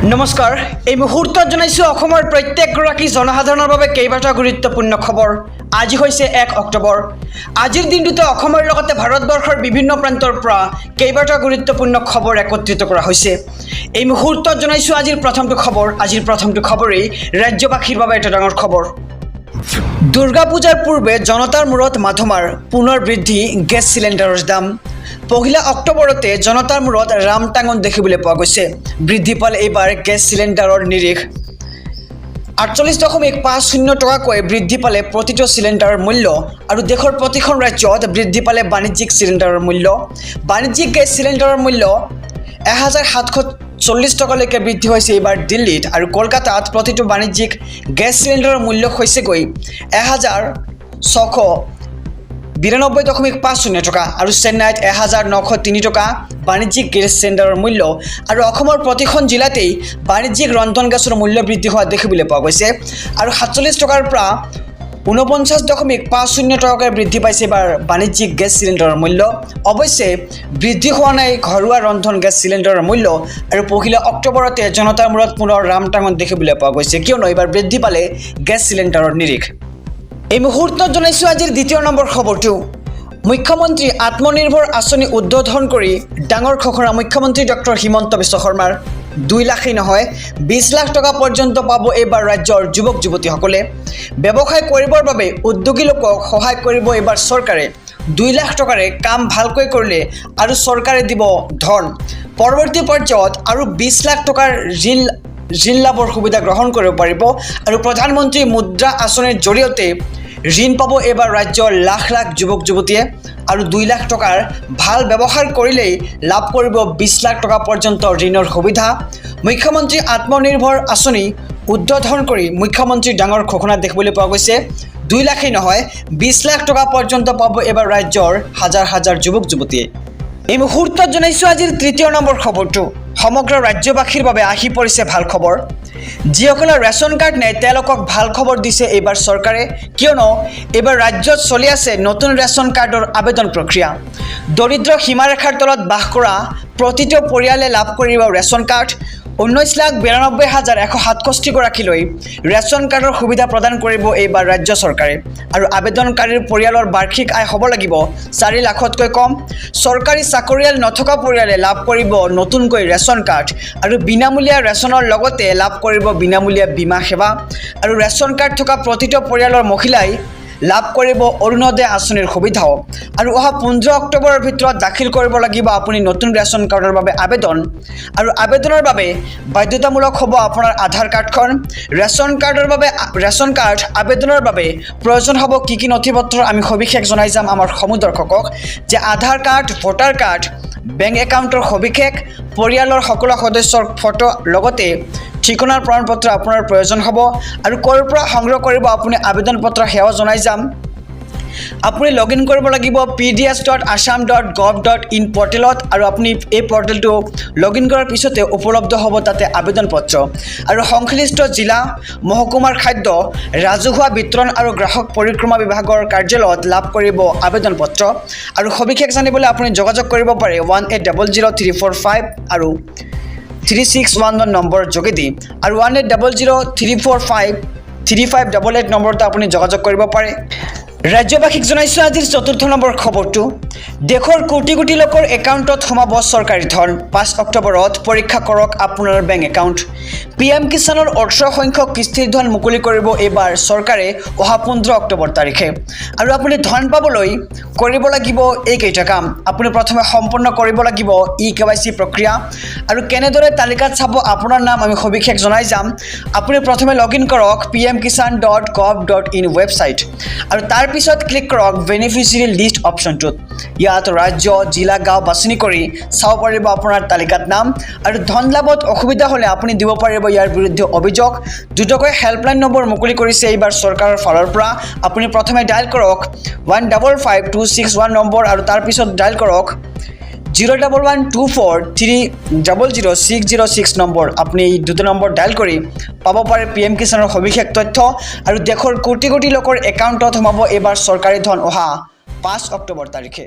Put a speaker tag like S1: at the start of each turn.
S1: নমস্কাৰ এই মুহূৰ্তত জনাইছো অসমৰ প্ৰত্যেকগৰাকী জনসাধাৰণৰ বাবে কেইবাটা গুৰুত্বপূৰ্ণ খবৰ। আজি হৈছে 1 অক্টোবৰ। আজিৰ দিনটোতে অসমৰ লগতে ভাৰতবৰ্ষৰ বিভিন্ন প্ৰান্তৰ পৰা কেইবাটা গুৰুত্বপূৰ্ণ খবৰ একত্ৰিত কৰা হৈছে। এই মুহূৰ্তত জনাইছো আজিৰ প্ৰথমটো খবৰেই ৰাজ্যবাসীৰ বাবে এটা ডাঙৰ খবৰ। দুৰ্গা পূজাৰ পূৰ্বে জনতাৰ মূৰত মাধমাৰ পুনৰ বৃদ্ধি গেছ চিলিণ্ডাৰৰ দাম। 1 অক্টোবৰতে জনতাৰ মূৰত ৰামটাঙন দেখিবলৈ পোৱা গৈছে। বৃদ্ধি পালে এইবাৰ গেছ চিলিণ্ডাৰৰ নিৰিখ। 48.50 টকাকৈ বৃদ্ধি পালে প্ৰতিটো চিলিণ্ডাৰৰ মূল্য আৰু দেশৰ প্ৰতিখন ৰাজ্যত বৃদ্ধি পালে বাণিজ্যিক চিলিণ্ডাৰৰ মূল্য। বাণিজ্যিক গেছ চিলিণ্ডাৰৰ মূল্য 1740 টকালৈকে বৃদ্ধি হৈছে এইবাৰ দিল্লীত, আৰু কলকাতাত প্ৰতিটো বাণিজ্যিক গেছ চিলিণ্ডাৰৰ মূল্য হৈছেগৈ 1692.50 টকা আৰু চেন্নাইত 1903 টকা বাণিজ্যিক গেছ চিলিণ্ডাৰৰ মূল্য। আৰু অসমৰ প্ৰতিখন জিলাতেই বাণিজ্যিক ৰন্ধন গেছৰ মূল্য বৃদ্ধি হোৱা দেখিবলৈ পোৱা গৈছে, আৰু 47 টকাৰ পৰা 49.50 টকাকৈ বৃদ্ধি পাইছে এইবাৰ বাণিজ্যিক গেছ চিলিণ্ডাৰৰ মূল্য। অৱশ্যে বৃদ্ধি হোৱা নাই ঘৰুৱা ৰন্ধন গেছ চিলিণ্ডাৰৰ মূল্য, আৰু 1 অক্টোবৰতে জনতাৰ মূৰত পুনৰ ৰামটাঙন দেখিবলৈ পোৱা গৈছে, কিয়নো এইবাৰ বৃদ্ধি পালে গেছ চিলিণ্ডাৰৰ নিৰিখ। এই মুহূৰ্তত জনাইছো আজিৰ 2 নম্বৰ খবৰটো। মুখ্যমন্ত্ৰী আত্মনিৰ্ভৰ আঁচনি উদ্বোধন কৰি ডাঙৰ ঘোষণা মুখ্যমন্ত্ৰী ডক্টৰ হিমন্ত বিশ্ব শৰ্মাৰ। 2 লাখেই নহয় 20 লাখ টকা পৰ্যন্ত পাব এইবাৰ ৰাজ্যৰ যুৱক যুৱতীসকলে। ব্যৱসায় কৰিবৰ বাবে উদ্যোগী লোকক সহায় কৰিব এইবাৰ চৰকাৰে। 2 লাখ টকাৰে কাম ভালকৈ কৰিলে আৰু চৰকাৰে দিব ধন। পৰৱৰ্তী পৰ্যায়ত আৰু 20 লাখ টকাৰ ঋণ লাভৰ সুবিধা গ্ৰহণ কৰিব পাৰিব, আৰু প্ৰধানমন্ত্ৰী মুদ্ৰা আঁচনিৰ জৰিয়তে ঋণ পাব এইবাৰ ৰাজ্যৰ লাখ লাখ যুৱক যুৱতীয়ে। আৰু 2 লাখ টকাৰ ভাল ব্যৱহাৰ কৰিলেই লাভ কৰিব 20 লাখ টকা পৰ্যন্ত ঋণৰ সুবিধা। মুখ্যমন্ত্ৰী আত্মনিৰ্ভৰ আঁচনি উদ্বোধন কৰি মুখ্যমন্ত্ৰীৰ ডাঙৰ ঘোষণা দেখিবলৈ পোৱা গৈছে। 2 লাখেই নহয় 20 লাখ টকা পৰ্যন্ত পাব এইবাৰ ৰাজ্যৰ হাজাৰ হাজাৰ যুৱক যুৱতীয়ে। এই মুহূৰ্তত জনাইছো আজিৰ 3 নম্বৰ খবৰটো। সমগ্ৰ ৰাজ্যবাসীৰ বাবে আহি পৰিছে ভাল খবৰ। যিসকলৰ ৰেচন কাৰ্ড নাই তেওঁলোকক ভাল খবৰ দিছে এইবাৰ চৰকাৰে, কিয়নো এইবাৰ ৰাজ্যত চলি আছে নতুন ৰেচন কাৰ্ডৰ আবেদন প্ৰক্ৰিয়া। দৰিদ্ৰ সীমাৰেখাৰ তলত বাস কৰা প্ৰতিটো পৰিয়ালে লাভ কৰিব ৰেচন কাৰ্ড। 19,92,167 গৰাকীলৈ ৰেচন কাৰ্ডৰ সুবিধা প্ৰদান কৰিব এইবাৰ ৰাজ্য চৰকাৰে, আৰু আবেদনকাৰীৰ পৰিয়ালৰ বাৰ্ষিক আয় হ'ব লাগিব 4 লাখতকৈ কম। চৰকাৰী চাকৰিয়াল নথকা পৰিয়ালে লাভ কৰিব নতুনকৈ ৰেচন কাৰ্ড, আৰু বিনামূলীয়া ৰেচনৰ লগতে লাভ কৰিব বিনামূলীয়া বীমা সেৱা। আৰু ৰেচন কাৰ্ড থকা প্ৰতিটো পৰিয়ালৰ মহিলাই লাভ কৰিব অৰুণোদয় আঁচনিৰ সুবিধাও। আৰু অহা 15 অক্টোবৰৰ ভিতৰত দাখিল কৰিব লাগিব আপুনি নতুন ৰেচন কাৰ্ডৰ বাবে আবেদন। আৰু আবেদনৰ বাবে বাধ্যতামূলক হ'ব আপোনাৰ আধাৰ কাৰ্ডখন। ৰেচন কাৰ্ড আবেদনৰ বাবে প্ৰয়োজন হ'ব কি নথিপত্ৰ আমি সবিশেষ জনাই যাম আমাৰ সমূহ দৰ্শকক, যে আধাৰ কাৰ্ড, ভোটাৰ কাৰ্ড, বেংক একাউণ্টৰ সবিশেষ, পৰিয়ালৰ সকলো সদস্যৰ ফটো, লগতে ঠিকনাৰ প্ৰমাণপত্ৰ আপোনাৰ প্ৰয়োজন হ'ব। আৰু ক'ৰ পৰা সংগ্ৰহ কৰিব আপুনি আবেদন পত্ৰ সেৱা জনাই যাম। আপুনি লগ ইন কৰিব লাগিব pds.assam.gov.in পৰ্টেলত, আৰু আপুনি এই পৰ্টেলটো লগ ইন কৰাৰ পিছতে উপলব্ধ হ'ব তাতে আবেদন পত্ৰ। আৰু সংশ্লিষ্ট জিলা, মহকুমাৰ খাদ্য, ৰাজহুৱা বিতৰণ আৰু গ্ৰাহক পৰিক্ৰমা বিভাগৰ কাৰ্যালয়ত লাভ কৰিব আবেদন পত্ৰ। আৰু সবিশেষ জানিবলৈ আপুনি যোগাযোগ কৰিব পাৰে 18000345 আৰু 3611 নম্বৰৰ যোগেদি, আৰু 1800345358 নম্বৰতে আপুনি যোগাযোগ কৰিব পাৰে। ৰাজ্যবাসীক জনাইছো আজিৰ 4 নম্বৰ খবৰটো। দেশৰ কোটি কোটি লোকৰ একাউণ্টত সোমাব চৰকাৰী ধন। 5 অক্টোবৰত পৰীক্ষা কৰক আপোনাৰ বেংক একাউণ্ট। PM কিষাণৰ 18 সংখ্যক কিস্তিৰ ধন মুকলি কৰিব এইবাৰ চৰকাৰে অহা 15 অক্টোবৰ তাৰিখে। আৰু আপুনি ধন পাবলৈ কৰিব লাগিব এইকেইটা কাম। আপুনি প্ৰথমে সম্পূৰ্ণ কৰিব লাগিব KYC প্ৰক্ৰিয়া। আৰু কেনেদৰে তালিকাত চাব আপোনাৰ নাম আমি সবিশেষ জনাই যাম। আপুনি প্ৰথমে লগ ইন কৰক pmkisan.gov.in ৱেবছাইট, আৰু তাৰপিছত ক্লিক কৰক বেনিফিচিয়াৰী লিষ্ট অপশ্যনটোত। ইয়াত ৰাজ্য, জিলা, গাঁও বাছনি কৰি চাব পাৰিব আপোনাৰ তালিকাত নাম। আৰু ধন লাভত অসুবিধা হ'লে আপুনি দিব পাৰিব ইয়াৰ বিৰুদ্ধে অভিযোগ। দুটাকৈ হেল্পলাইন নম্বৰ মুকলি কৰিছে এইবাৰ চৰকাৰৰ ফালৰ পৰা। আপুনি প্ৰথমে ডায়েল কৰক 155261 নম্বৰ, আৰু তাৰপিছত ডায়েল কৰক 01124300606 নম্বৰ। আপুনি এই 2 নম্বৰ ডায়েল কৰি পাব পাৰে PM কিষাণৰ সবিশেষ তথ্য। আৰু দেশৰ কোটি কোটি লোকৰ একাউণ্টত সোমাব এইবাৰ চৰকাৰী ধন অহা 5 অক্টোবৰ তাৰিখে।